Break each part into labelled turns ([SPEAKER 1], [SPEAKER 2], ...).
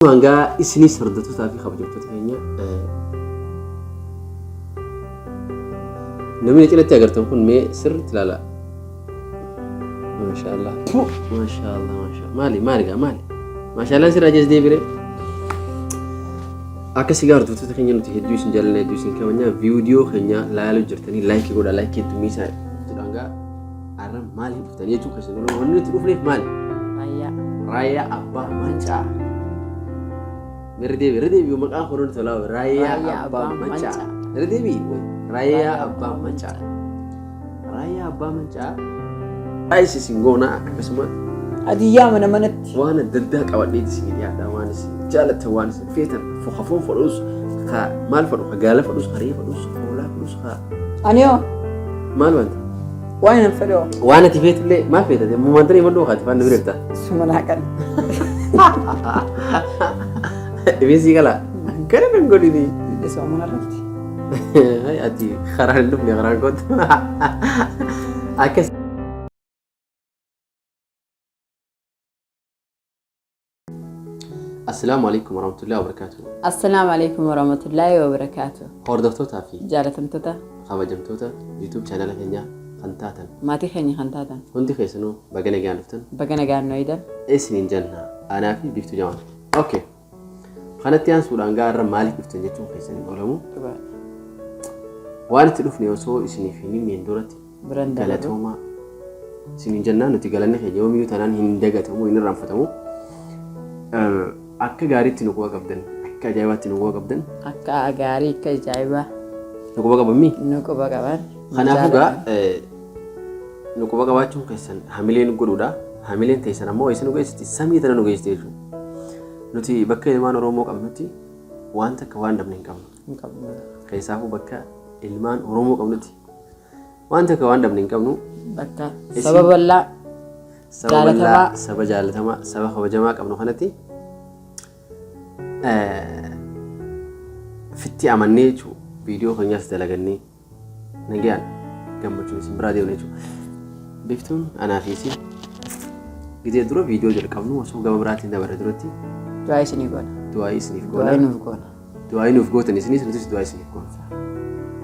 [SPEAKER 1] Manga isini sardatu tafi khabjabtu tanya نمني تلاتة أقدر تكون مي سر لا ما شاء الله ما شاء الله ما شاء الله مالي ما شاء الله سر أجهز دي بري أكا سيجار دوتو تخيني نتي هدوسن جالنا هدوسن كمانيا فيديو خينيا لا يلو جرتني لايك يقول لايك تميسا تلانغا أرم مالي بفتني يجوا كسنو ونو تروفني مالي رايا أبا مانشا بردي بيوم آخرون تلاو رايا أبا مانشا بردي بي Raya Abba Manca. Aisi singgona akka semua.
[SPEAKER 2] Adiya mana.
[SPEAKER 1] Wana dadda kawat di sini ya da wana si jala tawan si fetan fukhafun fadus kha mal fadu gala fadus khari fadus wala fadus kha.
[SPEAKER 2] Anio.
[SPEAKER 1] Mal wanta.
[SPEAKER 2] Wana fado.
[SPEAKER 1] Wana tifet le ma feta de mumantri madu khat fan nirta.
[SPEAKER 2] Sumanakan.
[SPEAKER 1] Ibisi kala. Kana ngodi di.
[SPEAKER 2] Sumana rafti.
[SPEAKER 1] هاي أدي خران لبني خران كنت أكس السلام عليكم ورحمة الله وبركاته.
[SPEAKER 2] السلام عليكم ورحمة الله وبركاته.
[SPEAKER 1] هور دكتور تافي
[SPEAKER 2] جالة توتا
[SPEAKER 1] خواجم توتا يوتيوب channel خنيا خنتاتن
[SPEAKER 2] ما تخني خنتاتن
[SPEAKER 1] هندي خيسنو بجنا جانفتن
[SPEAKER 2] نويدا
[SPEAKER 1] اسمين جنة أنا في بيفتو جوان أوكي خنتيان سودان قارة مالك بيفتن جتون خيسني قولهمو وأنا تلوفني وصو إسني فيني من دورتي قالتهما سنين جنان وتقالني في يومي وتنان هندقتهم وين الرنفتهم أكا غاري تنقوا قبدن أكا جايبات تنقوا قبدن
[SPEAKER 2] أكا غاري كجايبة
[SPEAKER 1] نقوا قبمي
[SPEAKER 2] نقوا قبان
[SPEAKER 1] خنا فوقا نقوا قباتهم كيسن حملين قرودا حملين تيسن مو يسنو قيستي سامي تنا نقيستيجو نتي بكا يمان رومو قمتي وانتا كوان دبنين قم كيسافو بكا ilmaan Oromoo qabnuti wanta ka waan dabne hin qabnu
[SPEAKER 2] bakka sababa
[SPEAKER 1] jaalatamaa saba kabajamaa qabnu kanatti fitti amannee jechuudha viidiyoo keenyas dalagannee nagaan gammachuu isin biraa deemnee jechuudha biftuun anaa fi isin gidee dura viidiyoo jalqabnu osoo gama biraatiin dabarre duratti
[SPEAKER 2] du'aa isiniif goona
[SPEAKER 1] du'aa nuuf gootan isinis nutis du'aa isiniif goona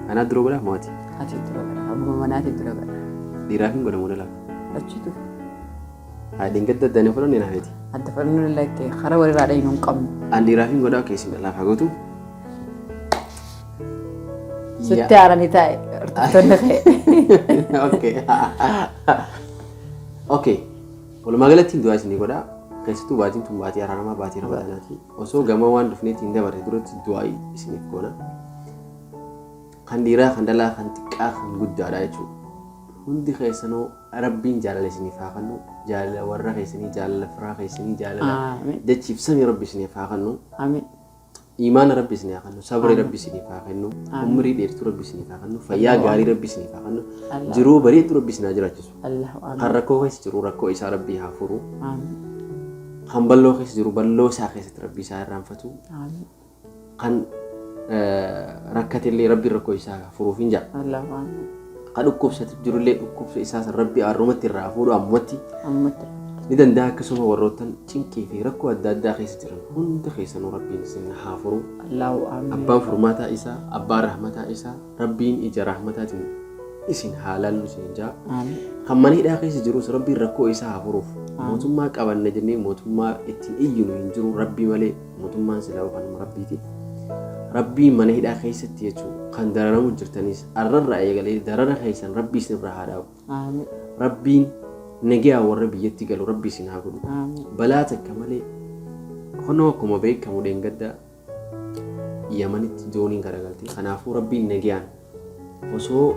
[SPEAKER 1] أنا أدرو بلا مواتي
[SPEAKER 2] هاتي أدرو بلا أبو مناتي أدرو بلا
[SPEAKER 1] ديرافين قد مولا لك
[SPEAKER 2] أشتو
[SPEAKER 1] هادين قد الدنيا فلون ينهايتي
[SPEAKER 2] هاد فلون لك خرا وري رادي نقم
[SPEAKER 1] أن ديرافين قد أكيسين الله فاقوتو
[SPEAKER 2] ستة عراني تاي ارتبطنا خير
[SPEAKER 1] أوكي ولما قلت دواء سني قد كيستو باتين تم باتي أرانا ما باتي رمضاناتي وسو قموان رفنيتي اندبر درت دواء سني كونا خنديرا خندلا خنتقا خنغد على هندي خيسنو ربين جلال سني فاخنو جلال ورا خيسني جلال فرا خيسني جلال دچيف سمي ربي سني فاخنو
[SPEAKER 2] امين
[SPEAKER 1] ايمان ربي سني فاخنو صبر ربي سني فاخنو عمري ديرتو ربي سني فاخنو فيا غاري ربي سني فاخنو جرو بريت ربي سني اجراچسو
[SPEAKER 2] الله امين
[SPEAKER 1] حركو خيس جرو ركو إسا ربي حافرو
[SPEAKER 2] امين
[SPEAKER 1] خمبلو خيس جرو بلو سا خيس ربي سا رانفتو
[SPEAKER 2] امين
[SPEAKER 1] خن ركعت اللي ربي ركوا إسحاق فروفين جا.
[SPEAKER 2] الله أعلم.
[SPEAKER 1] قالوا كوبسة تجرو لي كوبسة إسحاق ربي أرومت الرافورو أموتي. ندن ده كسمه وروتن تينكي في ركوا الداد خيسترن هند خيسنو ربي نسنا حافرو.
[SPEAKER 2] الله أعلم.
[SPEAKER 1] أبا فرماتا إسحاق أبا رحمتا إسحاق ربين إجا رحمتا تين إسين حلال نسين جا. خماني ده خيس جروس ربي ركوا إسحاق فروف. موتوم ما كأبان نجني موتوم ما إتين إيجونو ينجرو ربي مالي موتوم ما سلاو خان ربي تي. ربي من هيدا خيست يجو خان درنا مجرتنيس أرر رأي قالي درنا خيسن ربي سنبرا هذا ربي نجيا وربي يتقالوا ربي سنهاقولوا بلاتك كمالي خنوا كم بيك كمودين قدا يمني تدونين كرجالتي خنافو ربي نجيان وسو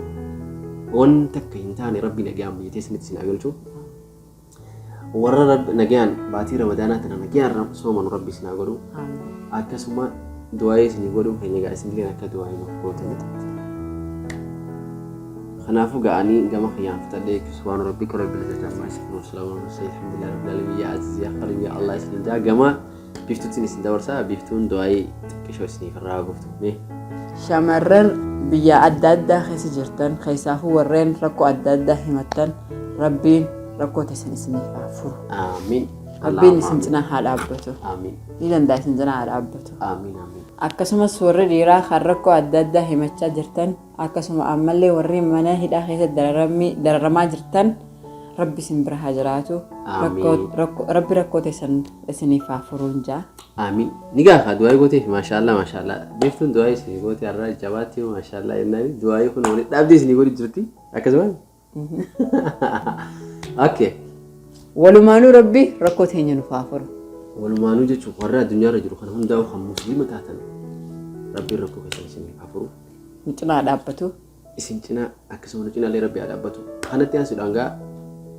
[SPEAKER 1] ون تكينتاني ربي نجيان بيتسنت سنهاقولوا ورر رب نجيان باتي رمضانات نجيان سومن ربي سنهاقولوا أكسما دعاء سني قولوا هني قاعد سنلي نك دعاء مفروض خنافو قاني جمع خيام فتديك سبحان ربك رب العزة عما يصفون والسلام على المرسلين الحمد لله رب العالمين يا عزيز يا قريب يا الله يسلم جا جمع بيفتون سني دور سا بيفتون دعاء كشوا سني في الراب بفتون مه
[SPEAKER 2] شمرن بيا عدد خيس جرتن خيسافو ورين ركو عدد همتن ربين ركو تسني فافور
[SPEAKER 1] آمين
[SPEAKER 2] Rabbiin isin cinaa haa dhaabbatu.
[SPEAKER 1] Amiin.
[SPEAKER 2] Ni danda'a isin cinaa haa dhaabbatu.
[SPEAKER 1] Amiin. Amiin.
[SPEAKER 2] Akkasumas warri dhiiraa kan rakkoo adda addaa himachaa jirtan akkasuma ammallee warri mana hidhaa keessatti dararamaa jirtan rabbi isin bira haa jiraatu. Rabbi rakkoo teessan isiniif haa furuun jaa.
[SPEAKER 1] Amiin. Ni gaafa du'aa gooteef maashaallah. Beektuun du'aa isin goote har'a jabaatti maashaallah jennaan du'aa kun waliin dhaabdee isin godhi jirti akkasuma. Okay.
[SPEAKER 2] Walumaanuu rabbi rakkoo teenya nuuf haa furu.
[SPEAKER 1] Walumaanuu jechuun warra addunyaarra jiru kan hundaa'u kan musliima taatan rabbi rakkoo keessan isiniif haa furu.
[SPEAKER 2] Nu cinaa dhaabbatu.
[SPEAKER 1] Isin cinaa akkasuma nu cinaallee rabbi haa dhaabbatu. Kanatti aansuudhaan gaa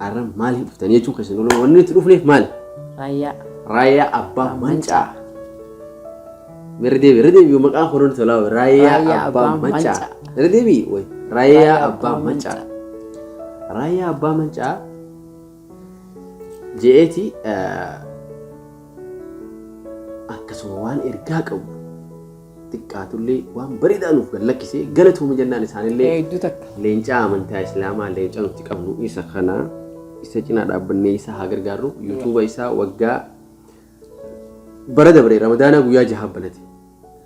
[SPEAKER 1] har'a maaliif dhuftanii jechuun keessan wanni nuti dhufneef maali? Raayyaa Abbaa Mancaa. Bira deebii maqaan koronii tolaa Raayyaa Abbaa Mancaa. Bira deebii way Raayyaa Abbaa Mancaa. Raayyaa Abbaa Mancaa je'eeti akkasuma waan ergaa qabu xiqqaatullee waan bareedaa nuuf gallakkisee galatooma jennaan isaanillee leencaa amantaa islaamaa leencaa nuti qabnu isa kana isa cinaa dhaabbannee isa haa gargaarru yuutuuba isaa waggaa bara dabre ramadaana guyyaa 6 banate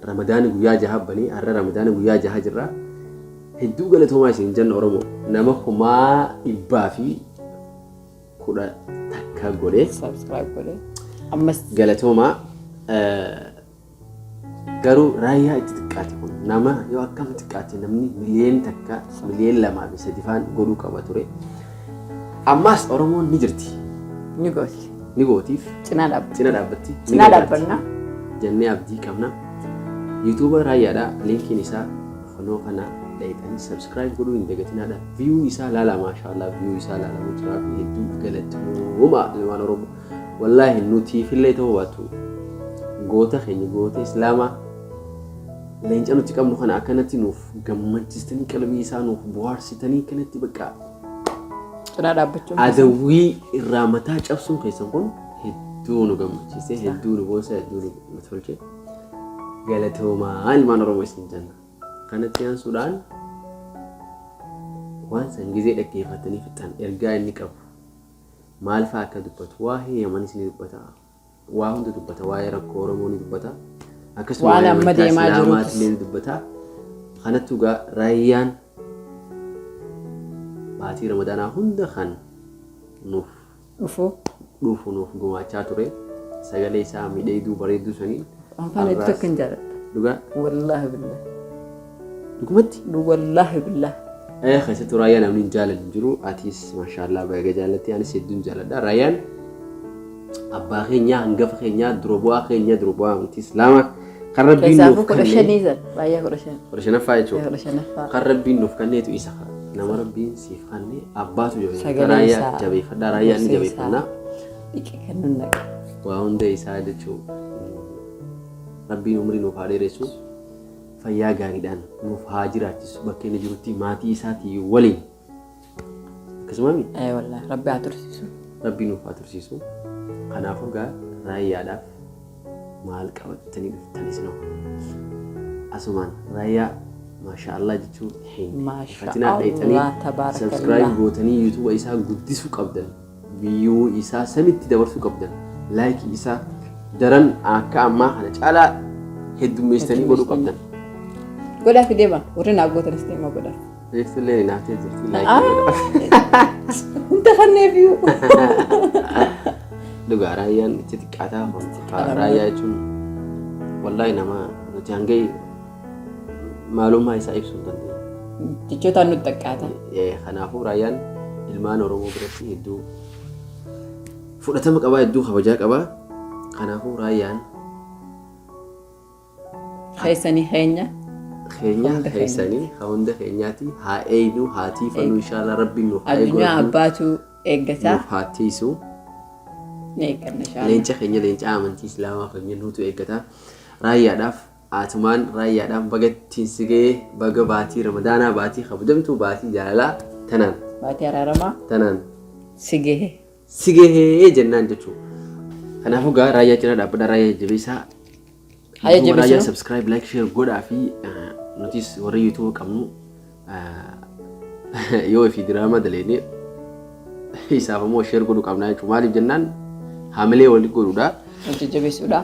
[SPEAKER 1] ramadaana guyyaa 6 banii har'a ramadaana guyyaa 6 jirra hedduu galatoomaa isin jenna Oromoo nama kumaa 110 takka godhe
[SPEAKER 2] subscribe godhe ammas
[SPEAKER 1] galatoomaa garuu raayyaa itti xiqqaate kun nama yoo akkam xiqqaate namni miliyoon takka miliyoon 2 fi 3 faan godhuu qaba ture ammas Oromoon ni jirti ni gootiif
[SPEAKER 2] cinaa dhaabbatti
[SPEAKER 1] cinaa dhaabbanna jennee abdii qabna yuutuuba raayyaadha linkiin isaa fanoo kana dheetanii subscribe godhuu hin dagatinaadha view isaa laala maashaallah view isaa laala mucaa fi hedduu galatooma ilmaan Oromoo wallahi nuti fillee ta'uu baatu goota keenya goota islaamaa leenca nuti qabnu kana akkanatti nuuf gammachiistanii qalbii isaa nuuf bohaarsitanii kanatti bakka
[SPEAKER 2] cinaa dhaabbachuun
[SPEAKER 1] adawwii irraa mataa cabsuun keessan kun hedduu nu gammachiise hedduu nu boonsa hedduu nu tolche galatoomaa ilmaan Oromoo isin jenna kanatti aansuudhaan waan san gizee dhaggeeffatanii fixan ergaa inni qabu maal fa'aa akka dubbatu waa heeyamanis ni dubbata waa hunda dubbata waa'ee rakkoo Oromoo ni dubbata akkasuma
[SPEAKER 2] waan amma deemaa jiruutis
[SPEAKER 1] ni dubbata kanatti ugaa raayyaan baatii ramadaanaa hunda kan nuuf dhufu nuuf gumaachaa ture sagalee isaa miidhagduu bareedduu sanii
[SPEAKER 2] afaan itti akka hin jaalladha
[SPEAKER 1] dhugaa
[SPEAKER 2] wallaahi billah
[SPEAKER 1] dhugumatti
[SPEAKER 2] wallaahi billah
[SPEAKER 1] keessattuu raayyaan namni hin jaalanne jiru atiis maashaallah baga jaallatti anis hedduun jaalladha raayyaan abbaa keenya hangafa keenya dura bu'aa keenya dura bu'aa amantii islaamaa kan rabbiin nuuf
[SPEAKER 2] kennee raayyaa 15
[SPEAKER 1] jechuudha kan rabbiin nuuf kenneetu isa nama rabbiin siif kennee abbaatu jabeeffata raayyaa jabeeffadha raayyaan ni jabeeffannaa
[SPEAKER 2] dhiqee kennuun naqa
[SPEAKER 1] waa hunda isaa jechuudha rabbiin umrii nuuf haa dheeressu fayyaa gaariidhaan nuuf haa jiraachisu bakka inni jirutti maatii isaatii waliin akkasumami
[SPEAKER 2] wallaahi rabbi haa tursiisu
[SPEAKER 1] rabbii nuuf haa tursiisu kanaafuu gaa raayyaadhaaf maal qabattanii dhuftanis noo asumaan raayyaa maashaallah jechuun fatinaa dheetanii subscribe gootanii yuutuuba isaa guddisuu qabdan viiyuu isaa samitti dabarsuu qabdan laayikii isaa daran akka ammaa kana caalaa heddummeessanii godhuu qabdan
[SPEAKER 2] godhaaf deema warri naaf gootanis deema godhaaf
[SPEAKER 1] beektullee naaftee jirti laayikii
[SPEAKER 2] hunda kanneefiyyuu
[SPEAKER 1] dhugaa raayyaan itti xiqqaataa raayyaa jechuun wallaahi nama nuti hangay maalummaa isaa ibsuu hin dandeenye
[SPEAKER 2] jechotaan nutti xiqqaata
[SPEAKER 1] kanaafuu raayyaan ilmaan Oromoo biratti hedduu fudhatama qabaa hedduu kabajaa qabaa kanaafuu raayyaan
[SPEAKER 2] keessanii
[SPEAKER 1] keessanii hunda keenyaati haa eeynu haa tiifannu inshaallah rabbiin nuuf
[SPEAKER 2] addunyaa abbaatu eeggataa
[SPEAKER 1] nuuf haa tiisu leenca keenya leenca amantii islaamaa keenya nuutu eeggataa raayyaadhaaf atumaan raayyaadhaan bagattiin sigee baga baatii ramadaanaa baatii kabajamtuu baatii jaalalaa tanaan
[SPEAKER 2] baatii araaramaa
[SPEAKER 1] tanaan
[SPEAKER 2] sigee
[SPEAKER 1] jennaan jechuudha kanaafuu gaa raayyaa cinaa dhaabbadha raayyaa jabeessaa raayyaa subscribe like share godhaa fi nutis warri yuutuuba qabnu yoo fi diraama daleene isaaf ammoo share godhuu qabnaa jechuudha maaliif jennaan Hamilee walitti godhuudha.
[SPEAKER 2] Jajjabeessuudha.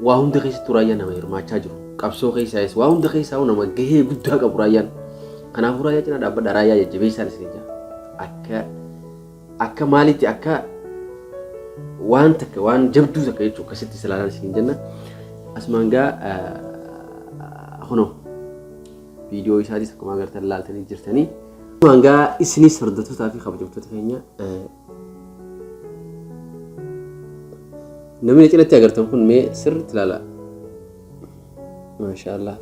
[SPEAKER 1] Waa hunda keessatti raayyaan nama hirmaachaa jiru. Qabsoo keessaayis waa hunda keessaa nama gahee guddaa qabu raayyaan. Kanaafuu raayyaa cinaa dhaabbadha raayyaa jajjabeessaa isin jira. Akka maalitti akka waan takka waan jabduu takka jechuudha akkasitti ilaalaa isin jenna. Asumaan gaa kunoo viidiyoo isaatis akkuma agartan ilaaltanii jirtanii. Asumaan gaa isinis hordoftoota fi kabajamtoota keenya namni cinatti agartan kun mee sirriitti ilaala. Maashaallah.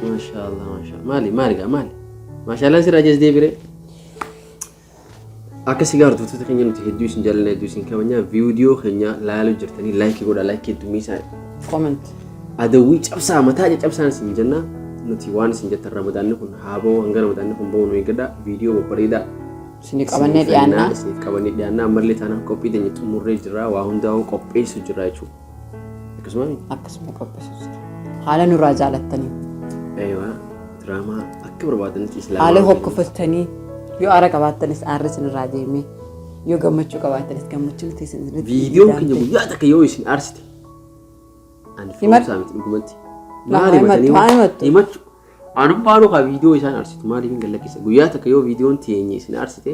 [SPEAKER 1] Maashaallah maashaallah. Maali gaa maali? Maashaallah sirraa jees deebire. Akkasii gaa hordoftoota keenya nuti hedduu isin jaalladha hedduu isin kabajna viidiyoo keenya ilaaluu jirtanii laayikii godhaa laayikii heddumisaa.
[SPEAKER 2] Comment.
[SPEAKER 1] Adawwii cabsaa mataa cabsaan isin jenna nuti waan isin jettan ramadaanni kun haaboo hanga ramadaanni kun ba'u nu eeggadha viidiyoo babbareedaa.
[SPEAKER 2] Isin qabannee dhiyaannaa.
[SPEAKER 1] Isin qabannee dhiyaannaa ammallee taanaan qophii teenya xumurree jirra waa hundaa'uu qopheessu jirra jechuudha.
[SPEAKER 2] Akkasuma qopheessu jirra. Haala nurraa jaalattanii.
[SPEAKER 1] Eewa diraamaa akka barbaadanitti islaamaa.
[SPEAKER 2] Haala hokkofattanii yoo aara qabaattanis aarri isinirraa deemee yoo gammachuu qabaattanis gammachuun isinirratti.
[SPEAKER 1] Viidiyoon keenya guyyaa takka yoo isin aarsite. Ani fiisaa miti dhugumatti. Himachuu. Anum baanuu kaa viidiyoo isaan aarsitu maaliif hin gallakkisa guyyaa takka yoo viidiyoon teenye isin aarsite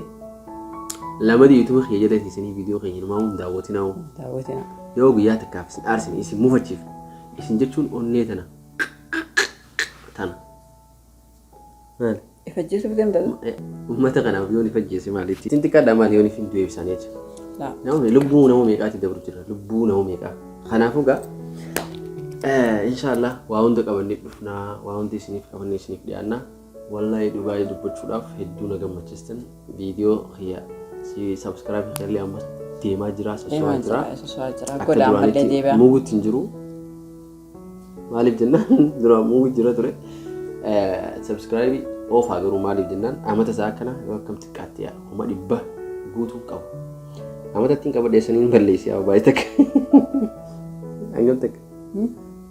[SPEAKER 1] lama yuutuuba kee jala teessanii viidiyoo keenya namaa hun daawwatinaa. Yoo guyyaa takkaaf isin aarsine isin mufachiif isin jechuun onnee tana. Maali?
[SPEAKER 2] Ifajjeessuuf deemtatu.
[SPEAKER 1] Uummata kanaaf yoon ifajjeesse maalitti? Isin xiqqaadhaa maali yoon ifin du'e ibsanii jechuudha. Namni lubbuu nama meeqaatti dabru jira lubbuu nama meeqaa. Kanaafuu gaa inshallah waa hunda qabannee dhufnaa waa hundi isiniif qabannee isiniif dhiyaannaa. Wallahi dhugaa dubbachuudhaaf hedduu na gammachiistan viidiyoo kiyya si subscribe illee amma deemaa jira soso'aa jira. Godhaa ammallee deebi'a. Muguutti hin jiru. Maaliif jennaan dura muguu jira ture. Subscribe of agaruu maaliif jennaan amata isaa akkana yoo akkam xiqqaatti yaa kuma 100 guutuu qabu. Amata ittiin qabadheessanii balleessi yaa baay'ee takka. Hangam takka.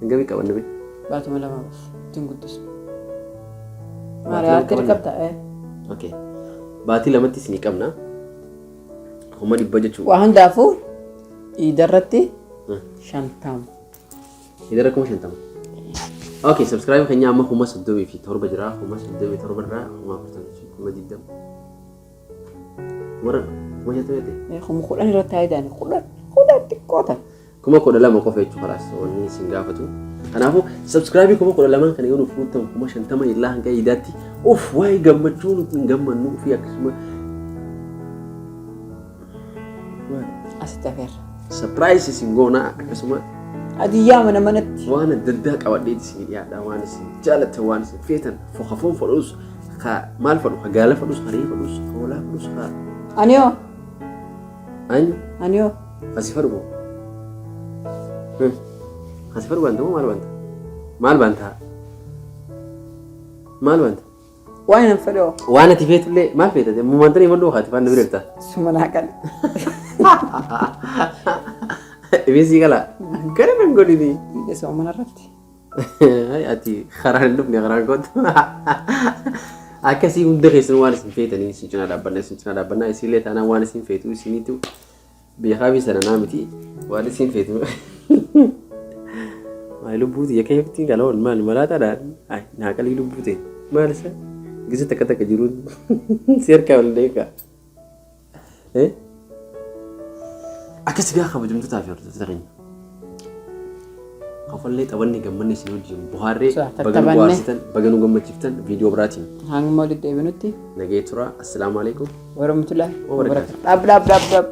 [SPEAKER 1] Hangam qabanne bee.
[SPEAKER 2] Baatuma lama ittiin guddisu. Maali harka qabda
[SPEAKER 1] Okay. Baatii lamatti isinii qabna. Kuma 100 jechuudha.
[SPEAKER 2] Waa hundaafuu idarratti 50.
[SPEAKER 1] Idarra kuma 50. Okay, subscribe keenya amma kuma 37 jira. Kuma 37 irraa kuma 40 kuma 20. Kuma 70.
[SPEAKER 2] Kuma 10 irratti taa'idhaan 10 xiqqoota.
[SPEAKER 1] Kuma 12 qofa jechuudha kalaas wanni isin gaafatu. Kanaafuu subscribe kuma 12 kan yoo fuutan kuma 50 illaa hanga idaatti of waa'ee gammachuu nuti hin gammannuu fi akkasuma
[SPEAKER 2] asitti afeerra.
[SPEAKER 1] Surprise isin goona akkasuma
[SPEAKER 2] adiyyaa mana manatti
[SPEAKER 1] waan adda addaa qabadhee isin dhiyaadha waan isin jaalatan waan isin feetan foon fadhuus ka maal fadhu ka gaala fadhuus ka re'ee fadhuus ka hoolaa fadhuus ka
[SPEAKER 2] aniyoo
[SPEAKER 1] asii fadhu asii fadhu wanta maal banta
[SPEAKER 2] waan hin fedhoo
[SPEAKER 1] waan ati feetullee maal feetate muumantanii mandoo kaati faan nabirta
[SPEAKER 2] sumanaa kan
[SPEAKER 1] ibisi kala gara nan godhini
[SPEAKER 2] isoo mana irratti
[SPEAKER 1] ati karaan dhufne karaan kootu akkasii hunda keessan waan isin feetanii isin cinaa dhaabbannaa isillee taanaan waan isin feetu isiniitu beekaa fi sananaa miti waan isin feetu maali lubbuuti yakka heftiin galaoon maali malaataadhaan naa qalii lubbuute maali isa gisa takka jiruun si harkaa ol deekaa akkas gaa kabajamtootaa fi hordoftoota keenya. Kafallee taphanni gammanne isin wajjin buhaarree baganuu bu'aarsitan baganuu gammachiiftan viidiyoo biraatiin.
[SPEAKER 2] Hanga walitti deebinutti.
[SPEAKER 1] Nagee tura. Assalaamu alaikum.
[SPEAKER 2] Warahmatullahi wabarakatuh. Dhab.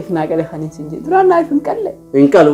[SPEAKER 2] If naa qalee kan hin sinjee. Duraan naa if hin qalle.
[SPEAKER 1] Hin qalu.